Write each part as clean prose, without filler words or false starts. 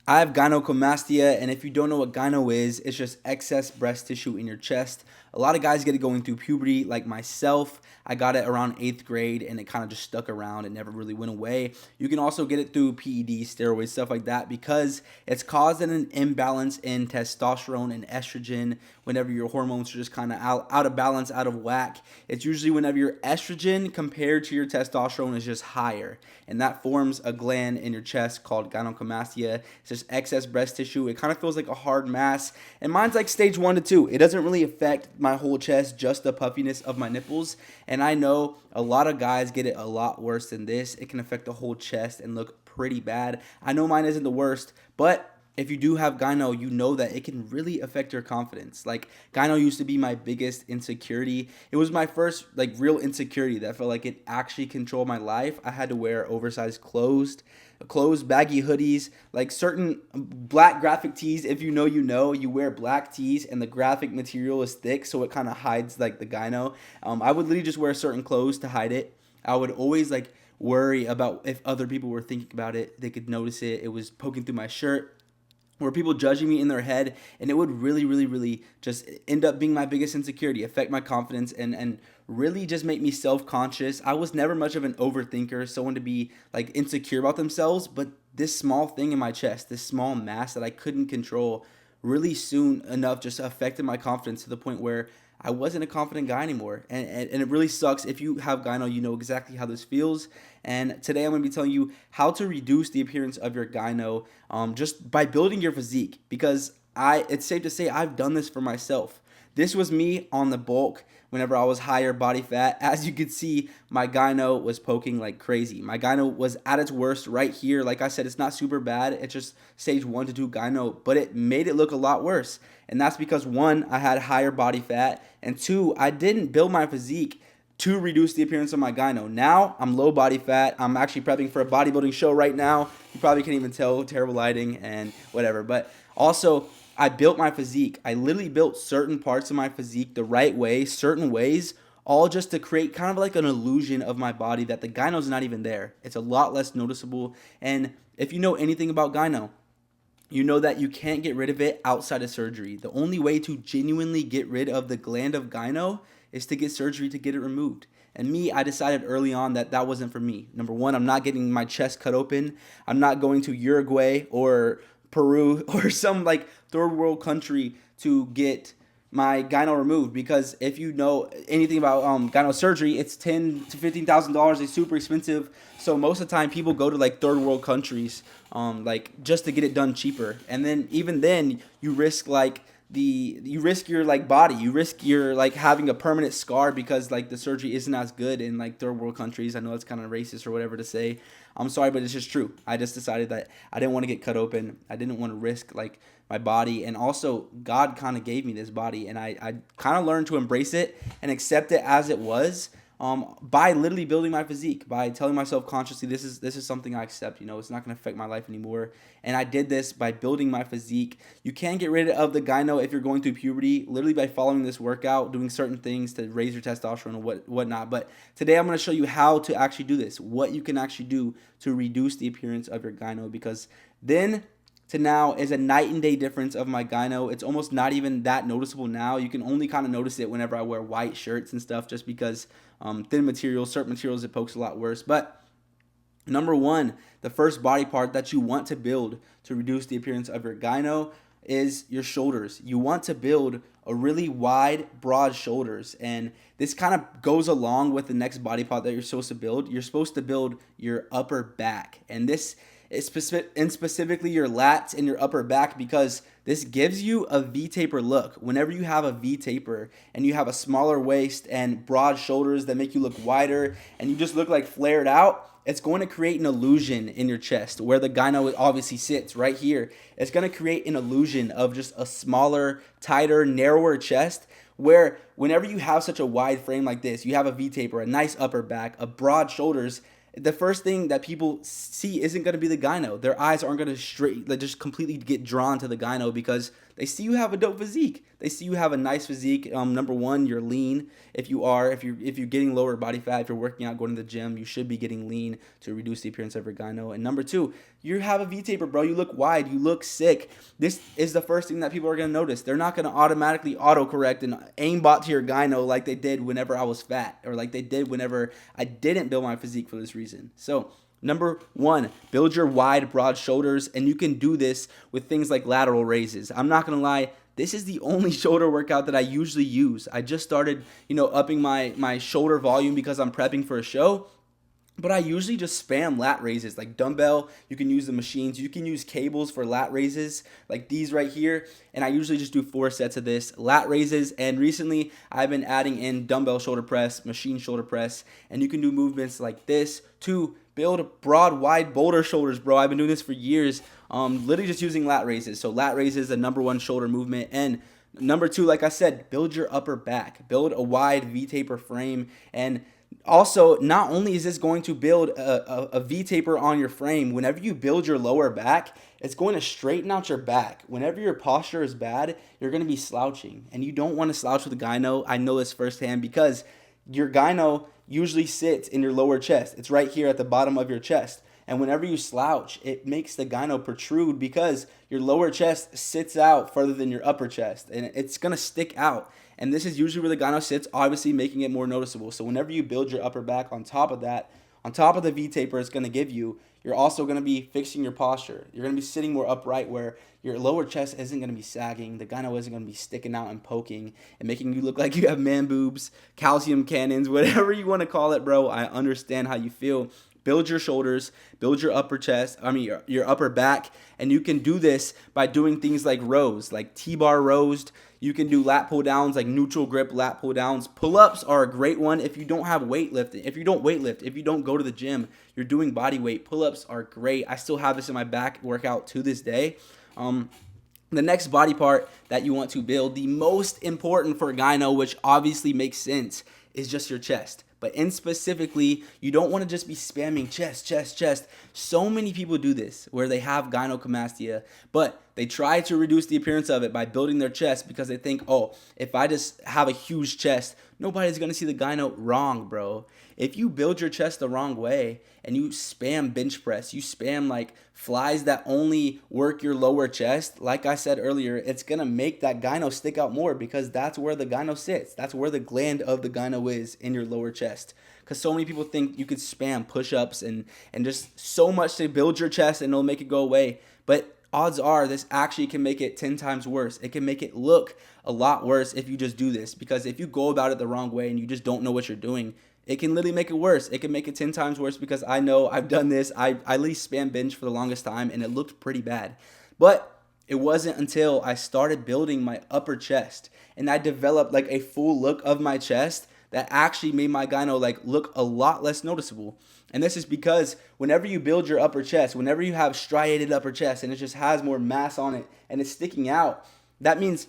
I have gynecomastia, and if you don't know what gyno is, it's just excess breast tissue in your chest. A lot of guys get it going through puberty, like myself. I got it around 8th grade, and it kind of just stuck around and never really went away. You can also get it through PEDs, steroids, stuff like that, because it's causing an imbalance in testosterone and estrogen whenever your hormones are just kind of out of balance, out of whack. It's usually whenever your estrogen compared to your testosterone is just higher, and that forms a gland in your chest called gynecomastia. It's just excess breast tissue. It kind of feels like a hard mass, and mine's like stage 1 to 2. It doesn't really affect my whole chest, just the puffiness of my nipples. And I know a lot of guys get it a lot worse than this. It can affect the whole chest and look pretty bad. I know mine isn't the worst, but if you do have gyno, you know that it can really affect your confidence. Like, gyno used to be my biggest insecurity. It was my first like real insecurity that felt like it actually controlled my life. I had to wear oversized clothes, baggy hoodies, like certain black graphic tees. If you know, you know, you wear black tees and the graphic material is thick, so it kind of hides like the gyno. I would literally just wear certain clothes to hide it. I would always like worry about if other people were thinking about it, they could notice it. It was poking through my shirt, or people judging me in their head, and it would really just end up being my biggest insecurity, affect my confidence, and really just make me self-conscious. I was never much of an overthinker, someone to be like insecure about themselves, but this small thing in my chest, this small mass that I couldn't control, really soon enough just affected my confidence to the point where I wasn't a confident guy anymore. And it really sucks. If you have gyno, you know exactly how this feels. And today I'm going to be telling you how to reduce the appearance of your gyno, just by building your physique. Because it's safe to say I've done this for myself. This was me on the bulk whenever I was higher body fat. As you can see, my gyno was poking like crazy. My gyno was at its worst right here. Like I said, it's not super bad. It's just stage 1 to 2 gyno, but it made it look a lot worse. And that's because, one, I had higher body fat, and two, I didn't build my physique to reduce the appearance of my gyno. Now I'm low body fat. I'm actually prepping for a bodybuilding show right now. You probably can't even tell, terrible lighting and whatever. But also, I built my physique. I literally built certain parts of my physique the right way, certain ways, all just to create kind of like an illusion of my body that the gyno's not even there. It's a lot less noticeable. And if you know anything about gyno, you know that you can't get rid of it outside of surgery. The only way to genuinely get rid of the gland of gyno is to get surgery to get it removed. And me, I decided early on that that wasn't for me. Number one, I'm not getting my chest cut open. I'm not going to Uruguay or Peru or some like third world country to get my gyno removed, because if you know anything about gyno surgery, it's $10,000 to $15,000. It's super expensive. So most of the time, people go to like third world countries, like just to get it done cheaper. And then even then, you risk like you risk your like body, you risk your like having a permanent scar because like the surgery isn't as good in like third world countries. I know it's kind of racist or whatever to say. I'm sorry, but it's just true. I just decided that I didn't want to get cut open. I didn't want to risk like my body, and also God kind of gave me this body, and I kind of learned to embrace it and accept it as it was, by literally building my physique, by telling myself consciously, this is something I accept. You know, it's not going to affect my life anymore. And I did this by building my physique. You can get rid of the gyno if you're going through puberty, literally by following this workout, doing certain things to raise your testosterone and whatnot. But today I'm going to show you how to actually do this, what you can actually do to reduce the appearance of your gyno, because then to now is a night and day difference of my gyno. It's almost not even that noticeable now. You can only kind of notice it whenever I wear white shirts and stuff, just because thin materials, certain materials, it pokes a lot worse. But number one, the first body part that you want to build to reduce the appearance of your gyno is your shoulders. You want to build a really wide, broad shoulders. And this kind of goes along with the next body part that you're supposed to build. You're supposed to build your upper back. And this is specifically your lats and your upper back, because this gives you a V-taper look. Whenever you have a V-taper and you have a smaller waist and broad shoulders that make you look wider and you just look like flared out, it's going to create an illusion in your chest where the gyno obviously sits right here. It's going to create an illusion of just a smaller, tighter, narrower chest, where whenever you have such a wide frame like this, you have a V-taper, a nice upper back, a broad shoulders, the first thing that people see isn't going to be the gyno. Their eyes aren't going to just completely get drawn to the gyno because they see you have a dope physique. They see you have a nice physique. Number one, you're lean. If you're getting lower body fat, if you're working out, going to the gym, you should be getting lean to reduce the appearance of your gyno. And number two, you have a V taper, bro. You look wide. You look sick. This is the first thing that people are going to notice. They're not going to automatically autocorrect and aimbot to your gyno like they did whenever I was fat, or like they did whenever I didn't build my physique for this reason. So number one, build your wide, broad shoulders, and you can do this with things like lateral raises. I'm not going to lie. This is the only shoulder workout that I usually use. I just started, upping my shoulder volume because I'm prepping for a show. But I usually just spam lat raises, like dumbbell. You can use the machines. You can use cables for lat raises, like these right here. And I usually just do 4 sets of this, lat raises. And recently, I've been adding in dumbbell shoulder press, machine shoulder press. And you can do movements like this to build broad, wide boulder shoulders, bro. I've been doing this for years, literally just using lat raises. So lat raises, the number one shoulder movement. And number two, like I said, build your upper back. Build a wide V-taper frame. And also, not only is this going to build a V-taper on your frame, whenever you build your lower back, it's going to straighten out your back. Whenever your posture is bad, you're going to be slouching. And you don't want to slouch with a gyno. I know this firsthand because your gyno usually sits in your lower chest. It's right here at the bottom of your chest. And whenever you slouch, it makes the gyno protrude because your lower chest sits out further than your upper chest. And it's going to stick out. And this is usually where the gyno sits, obviously making it more noticeable. So whenever you build your upper back on top of that, on top of the V-taper it's going to give you, you're also going to be fixing your posture. You're going to be sitting more upright where your lower chest isn't going to be sagging. The gyno isn't going to be sticking out and poking and making you look like you have man boobs, calcium cannons, whatever you want to call it, bro. I understand how you feel. Build your shoulders, build your upper chest, your upper back, and you can do this by doing things like rows, like T-bar rows. You can do lat pull downs, like neutral grip lat pull downs. Pull-ups are a great one if you don't have weightlifting. If you don't weightlift, if you don't go to the gym, you're doing body weight. Pull-ups are great. I still have this in my back workout to this day. The next body part that you want to build, the most important for gyno, which obviously makes sense, is just your chest. But in specifically, you don't want to just be spamming chest, chest, chest. So many people do this where they have gynecomastia, but they try to reduce the appearance of it by building their chest because they think, oh, if I just have a huge chest, nobody's going to see the gyno. Wrong, bro. If you build your chest the wrong way and you spam bench press, you spam like flies that only work your lower chest, like I said earlier, it's going to make that gyno stick out more because that's where the gyno sits. That's where the gland of the gyno is, in your lower chest. Because so many people think you could spam push-ups and just so much to build your chest and it'll make it go away. But odds are this actually can make it 10 times worse. It can make it look a lot worse if you just do this. Because if you go about it the wrong way and you just don't know what you're doing, it can literally make it worse. It can make it 10 times worse because I know I've done this. I literally spam bench for the longest time and it looked pretty bad. But it wasn't until I started building my upper chest and I developed like a full look of my chest that actually made my gyno like look a lot less noticeable. And this is because whenever you build your upper chest, whenever you have striated upper chest and it just has more mass on it and it's sticking out, that means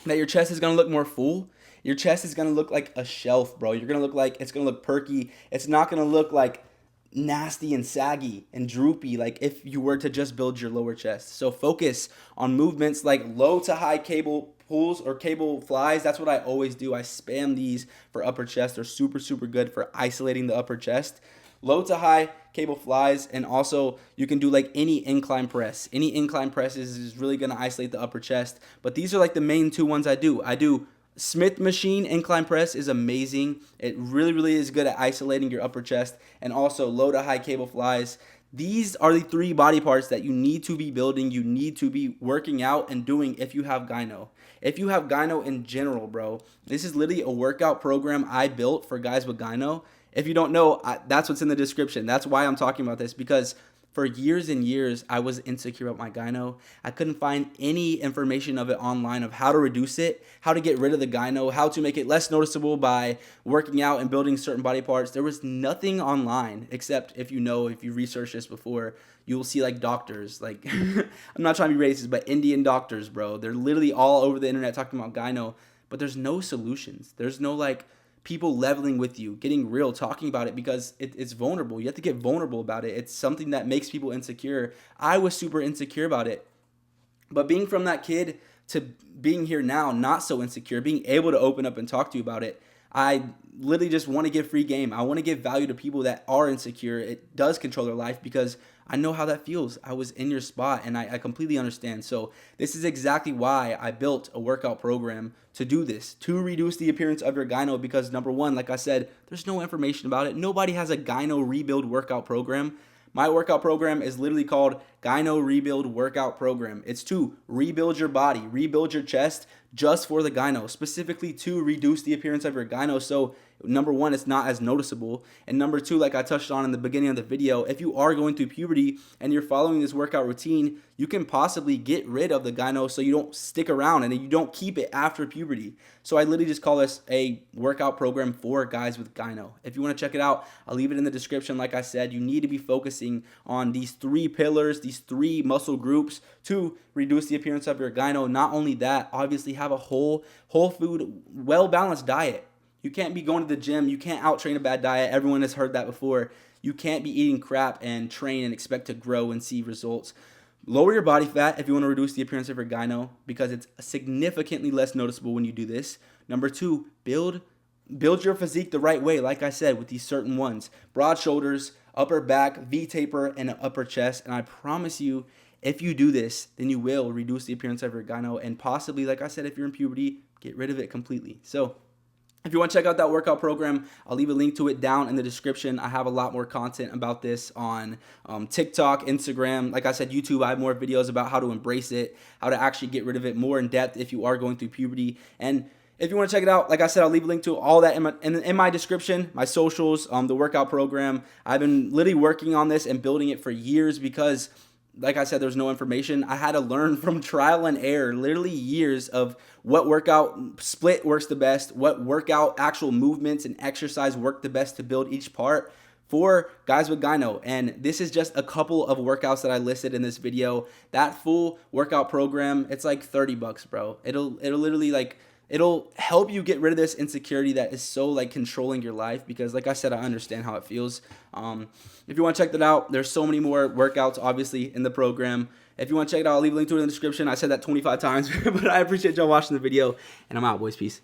that your chest is going to look more full. Your chest is going to look like a shelf, bro. You're going to look like, it's going to look perky. It's not going to look like nasty and saggy and droopy like if you were to just build your lower chest. So focus on movements like low to high cable pulls or cable flies. That's what I always do. I spam these for upper chest. They're super, super good for isolating the upper chest. Low to high cable flies, and also you can do like any incline press. Any incline presses is really going to isolate the upper chest. But these are like the main two ones I do. I do Smith machine incline press is amazing. It really, really is good at isolating your upper chest, and also low to high cable flies. These are the 3 body parts that you need to be building, you need to be working out and doing if you have gyno. If you have gyno in general, bro, this is literally a workout program I built for guys with gyno. If you don't know, that's what's in the description. That's why I'm talking about this, because for years and years, I was insecure about my gyno. I couldn't find any information of it online of how to reduce it, how to get rid of the gyno, how to make it less noticeable by working out and building certain body parts. There was nothing online, except if you researched this before, you will see like doctors, like, I'm not trying to be racist, but Indian doctors, bro. They're literally all over the internet talking about gyno, but there's no solutions. There's no like people leveling with you, getting real, talking about it, because it's vulnerable. You have to get vulnerable about it. It's something that makes people insecure. I was super insecure about it. But being from that kid to being here now, not so insecure, being able to open up and talk to you about it, I literally just want to give free game. I want to give value to people that are insecure. It does control their life because I know how that feels. I was in your spot and I completely understand. So this is exactly why I built a workout program to do this, to reduce the appearance of your gyno, because number one, like I said, there's no information about it. Nobody has a gyno rebuild workout program. My workout program is literally called Gyno Rebuild Workout Program. It's to rebuild your body, rebuild your chest just for the gyno, specifically to reduce the appearance of your gyno. So number one, it's not as noticeable. And number two, like I touched on in the beginning of the video, if you are going through puberty and you're following this workout routine, you can possibly get rid of the gyno so you don't stick around and you don't keep it after puberty. So I literally just call this a workout program for guys with gyno. If you want to check it out, I'll leave it in the description. Like I said, you need to be focusing on these 3 pillars, these 3 muscle groups to reduce the appearance of your gyno. Not only that, obviously have a whole food, well-balanced diet. You can't be going to the gym. You can't out-train a bad diet. Everyone has heard that before. You can't be eating crap and train and expect to grow and see results. Lower your body fat if you want to reduce the appearance of your gyno, because it's significantly less noticeable when you do this. Number 2, build your physique the right way, like I said, with these certain ones. Broad shoulders, upper back, V-taper, and an upper chest. And I promise you, if you do this, then you will reduce the appearance of your gyno, and possibly, like I said, if you're in puberty, get rid of it completely. So if you want to check out that workout program, I'll leave a link to it down in the description. I have a lot more content about this on TikTok, Instagram. Like I said, YouTube, I have more videos about how to embrace it, how to actually get rid of it more in depth if you are going through puberty. And if you want to check it out, like I said, I'll leave a link to all that in my description, my socials, the workout program. I've been literally working on this and building it for years because, like I said, there's no information. I had to learn from trial and error, literally years of what workout split works the best, what workout actual movements and exercise work the best to build each part for guys with gyno. And this is just a couple of workouts that I listed in this video. That full workout program, it's like $30, bro. It'll literally it'll help you get rid of this insecurity that is so like controlling your life, because like I said, I understand how it feels. If you want to check that out, there's so many more workouts obviously in the program. If you want to check it out, I'll leave a link to it in the description. I said that 25 times, but I appreciate y'all watching the video, and I'm out, boys. Peace.